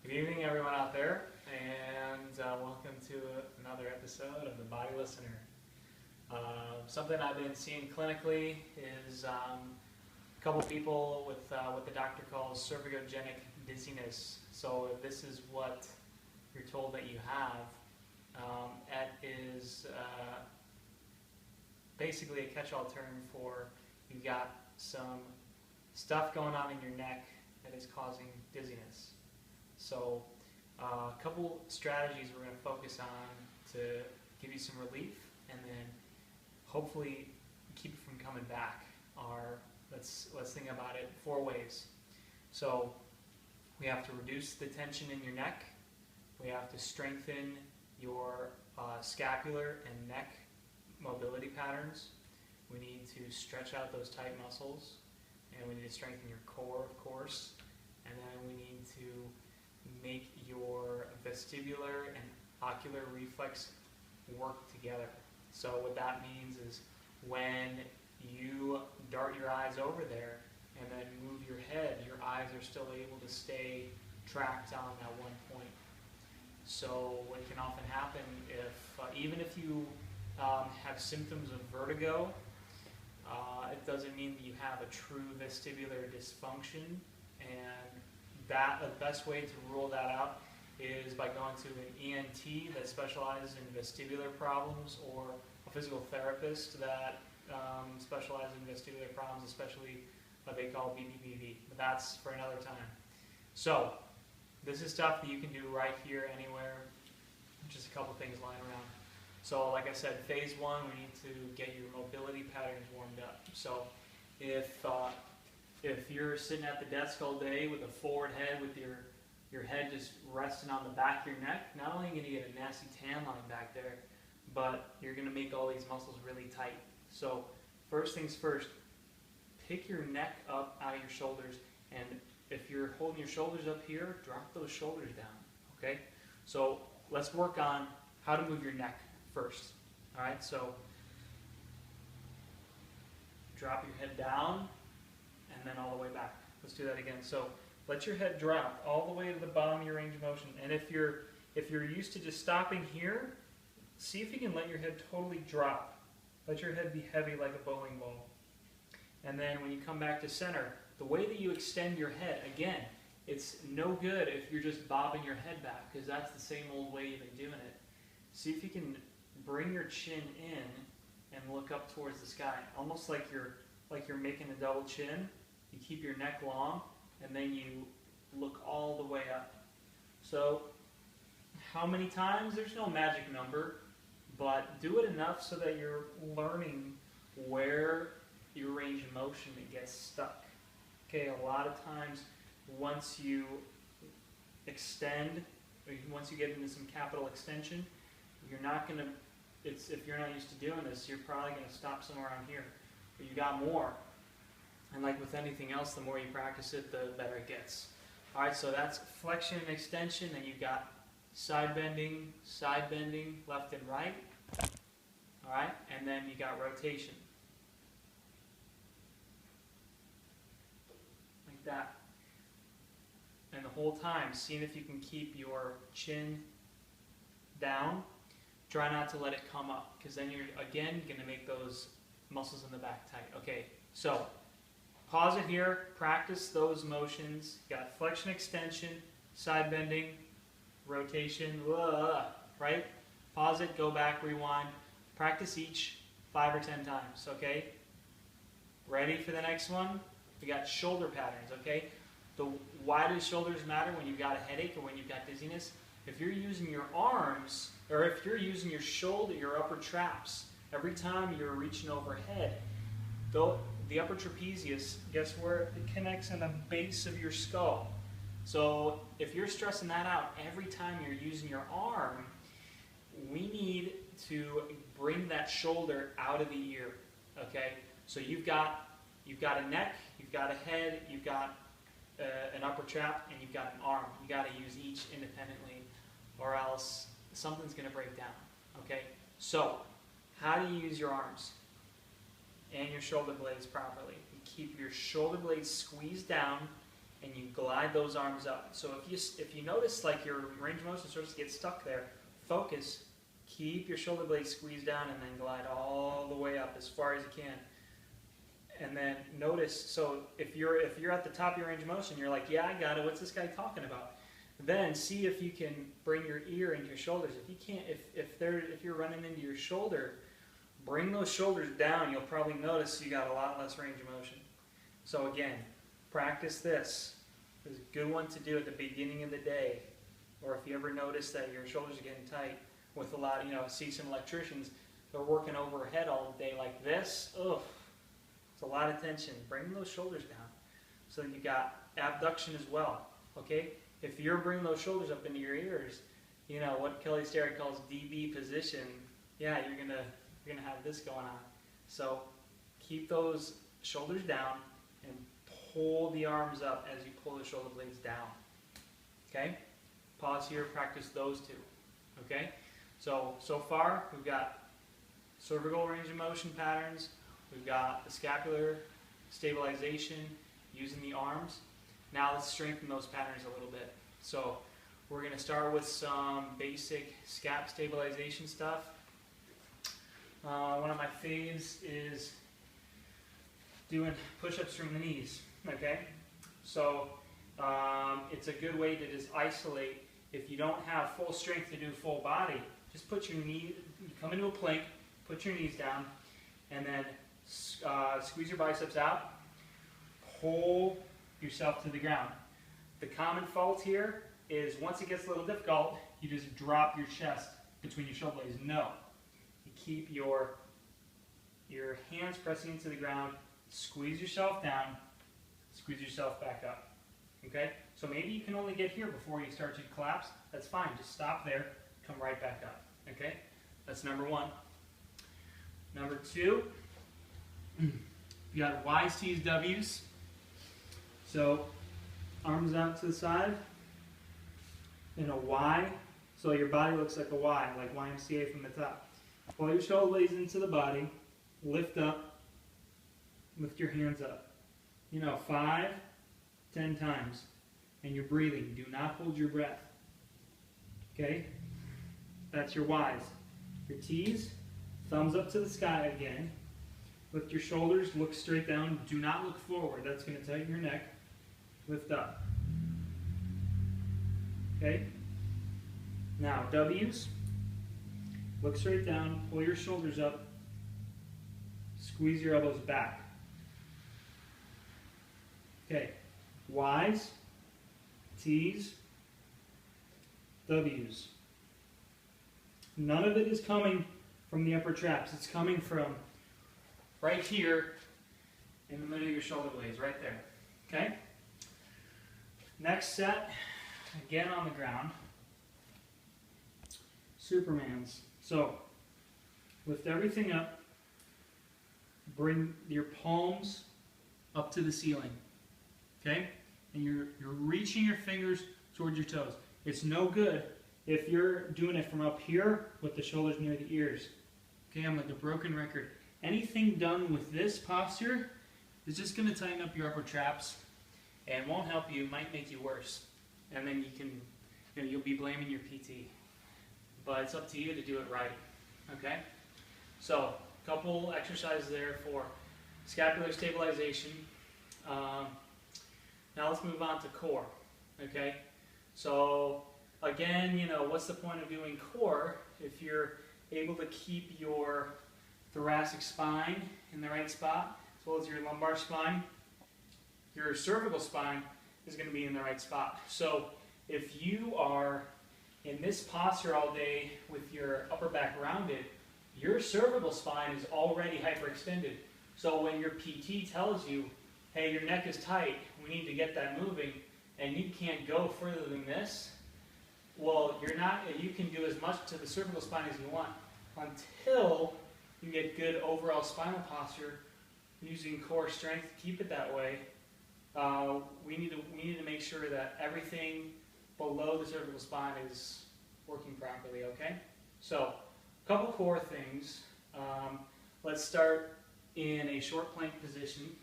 Good evening, everyone out there, and welcome to another episode of The Body Listener. Something I've been seeing clinically is a couple people with what the doctor calls cervicogenic dizziness. So if this is what you're told that you have, it is basically a catch-all term for you've got some stuff going on in your neck that is causing dizziness. So a couple strategies we're going to focus on to give you some relief and then hopefully keep it from coming back are, let's think about it 4 ways. So we have to reduce the tension in your neck, we have to strengthen your scapular and neck mobility patterns, we need to stretch out those tight muscles, and we need to strengthen your core, of course, and then we need to make your vestibular and ocular reflex work together. So what that means is when you dart your eyes over there and then move your head, your eyes are still able to stay tracked on that one point. So what can often happen if, even if you have symptoms of vertigo, it doesn't mean that you have a true vestibular dysfunction, and the best way to rule that out is by going to an ENT that specializes in vestibular problems, or a physical therapist that specializes in vestibular problems, especially what they call BPPV. But that's for another time. So this is stuff that you can do right here, anywhere. Just a couple things lying around. So like I said, phase 1, we need to get your mobility patterns warmed up. So if you're sitting at the desk all day with a forward head, with your head just resting on the back of your neck, not only are you going to get a nasty tan line back there, but you're going to make all these muscles really tight. So first things first, pick your neck up out of your shoulders, and if you're holding your shoulders up here, drop those shoulders down, okay? So let's work on how to move your neck first, all right? So drop your head down, and then all the way back. Let's do that again. So let your head drop all the way to the bottom of your range of motion. And if you're used to just stopping here, see if you can let your head totally drop. Let your head be heavy like a bowling ball. And then when you come back to center, the way that you extend your head, again, it's no good if you're just bobbing your head back, because that's the same old way you've been doing it. See if you can bring your chin in and look up towards the sky, almost like you're making a double chin. You keep your neck long, and then you look all the way up. So how many times? There's no magic number, but do it enough so that you're learning where your range of motion gets stuck. Okay, a lot of times once you extend, or once you get into some capital extension, you're not going to, if you're not used to doing this, you're probably going to stop somewhere around here. But you got more. And like with anything else, the more you practice it, the better it gets. All right, so that's flexion and extension, and you've got side bending, left and right. All right, and then you got rotation. Like that. And the whole time, seeing if you can keep your chin down. Try not to let it come up, because then you're, again, going to make those muscles in the back tight. Okay, so pause it here, practice those motions. You got flexion, extension, side bending, rotation, right? Pause it, go back, rewind. Practice each 5 or 10 times, okay? Ready for the next one? We got shoulder patterns, okay? Why do shoulders matter when you've got a headache or when you've got dizziness? If you're using your arms, or if you're using your shoulder, your upper traps, every time you're reaching overhead, the upper trapezius, guess where it connects in the base of your skull. So if you're stressing that out every time you're using your arm, we need to bring that shoulder out of the ear, okay? So you've got a neck, you've got a head, you've got an upper trap, and you've got an arm. You got to use each independently, or else something's going to break down, okay? So how do you use your arms and your shoulder blades properly? You keep your shoulder blades squeezed down, and you glide those arms up. So if you notice like your range of motion starts to get stuck there, focus, keep your shoulder blades squeezed down, and then glide all the way up as far as you can. And then notice, so if you're at the top of your range of motion, you're like, yeah, I got it, what's this guy talking about? Then see if you can bring your ear into your shoulders. If you can't, if you're running into your shoulder, bring those shoulders down. You'll probably notice you got a lot less range of motion. So again, practice this. It's a good one to do at the beginning of the day. Or if you ever notice that your shoulders are getting tight with a lot, I see some electricians, they're working overhead all day like this. Ugh, it's a lot of tension. Bring those shoulders down. So you got abduction as well, okay? If you're bringing those shoulders up into your ears, what Kelly Starrett calls DB position, yeah, you're gonna have this going on. So keep those shoulders down and pull the arms up as you pull the shoulder blades down. Okay? Pause here, practice those two. Okay? So far we've got cervical range of motion patterns, we've got the scapular stabilization using the arms. Now let's strengthen those patterns a little bit. So we're going to start with some basic scap stabilization stuff. One of my faves is doing push-ups from the knees. Okay, so it's a good way to just isolate. If you don't have full strength to do full body, just put your knee, come into a plank, put your knees down, and then squeeze your biceps out, pull yourself to the ground. The common fault here is once it gets a little difficult, you just drop your chest between your shoulder blades. No, you keep your hands pressing into the ground, squeeze yourself down, squeeze yourself back up. Okay, so maybe you can only get here before you start to collapse. That's fine, just stop there, come right back up. Okay, that's number one. Number two, you got Y's, T's, W's. So arms out to the side in a Y, so your body looks like a Y, like YMCA from the top. Pull your shoulder blades into the body, lift up, lift your hands up. 5, 10 times. And you're breathing. Do not hold your breath. Okay? That's your Y's. Your T's, thumbs up to the sky again. Lift your shoulders, look straight down. Do not look forward. That's going to tighten your neck. Lift up. Okay? Now, W's, look straight down, pull your shoulders up, squeeze your elbows back. Okay, Y's, T's, W's. None of it is coming from the upper traps. It's coming from right here in the middle of your shoulder blades, right there. Okay? Next set, again on the ground. Supermans. So, lift everything up. Bring your palms up to the ceiling. Okay? And you're reaching your fingers towards your toes. It's no good if you're doing it from up here with the shoulders near the ears. Okay, I'm like a broken record. Anything done with this posture is just going to tighten up your upper traps and won't help you, might make you worse. And then you'll be blaming your PT. But it's up to you to do it right. Okay? So, a couple exercises there for scapular stabilization. Now let's move on to core. Okay? So, again, what's the point of doing core if you're able to keep your thoracic spine in the right spot, as well as your lumbar spine? Your cervical spine is going to be in the right spot. So, if you are in this posture all day with your upper back rounded, your cervical spine is already hyperextended. So when your PT tells you, hey, your neck is tight, we need to get that moving, and you can't go further than this, well, you can do as much to the cervical spine as you want until you get good overall spinal posture using core strength to keep it that way. We need to make sure that everything below the cervical spine is working properly, okay? So, a couple core things. Let's start in a short plank position.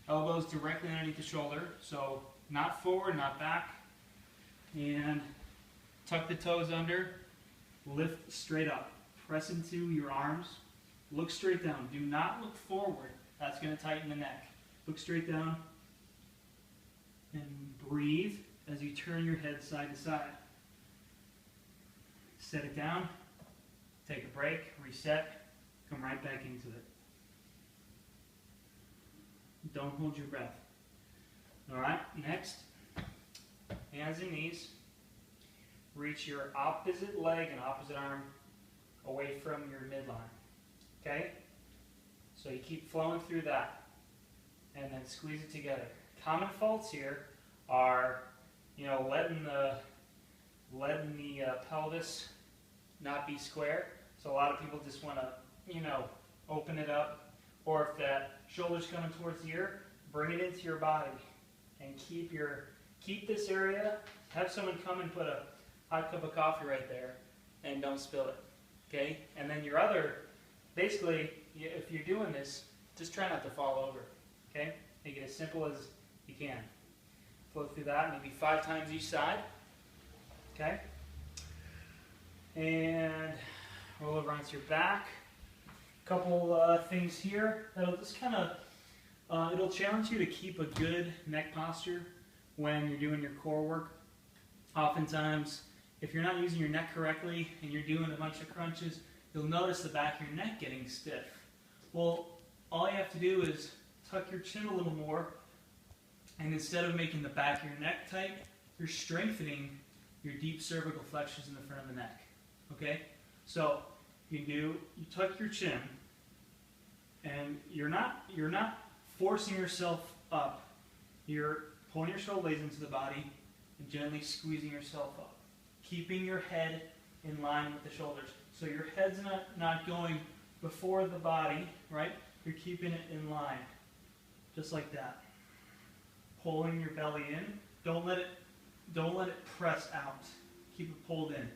Elbows directly underneath the shoulder, so not forward, not back. And tuck the toes under, lift straight up. Press into your arms, look straight down. Do not look forward, that's going to tighten the neck. Look straight down and breathe as you turn your head side to side. Set it down, take a break, reset, come right back into it. Don't hold your breath. Alright, next, hands and knees. Reach your opposite leg and opposite arm away from your midline. Okay? So you keep flowing through that. And then squeeze it together. Common faults here are, letting the pelvis not be square. So a lot of people just want to, open it up. Or if that shoulder's coming towards the ear, bring it into your body and keep this area. Have someone come and put a hot cup of coffee right there, and don't spill it. Okay? And then your other, basically, if you're doing this, just try not to fall over. Okay? Make it as simple as you can. Flow through that, maybe 5 times each side. Okay? And roll over onto your back. Couple things here that'll just kind of, it'll challenge you to keep a good neck posture when you're doing your core work. Oftentimes, if you're not using your neck correctly and you're doing a bunch of crunches, you'll notice the back of your neck getting stiff. Well, all you have to do is tuck your chin a little more, and instead of making the back of your neck tight, you're strengthening your deep cervical flexors in the front of the neck. Okay? So, you tuck your chin, and you're not forcing yourself up. You're pulling your shoulder blades into the body and gently squeezing yourself up, keeping your head in line with the shoulders. So your head's not going before the body, right? You're keeping it in line, just like that. Pulling your belly in. Don't let it press out. Keep it pulled in.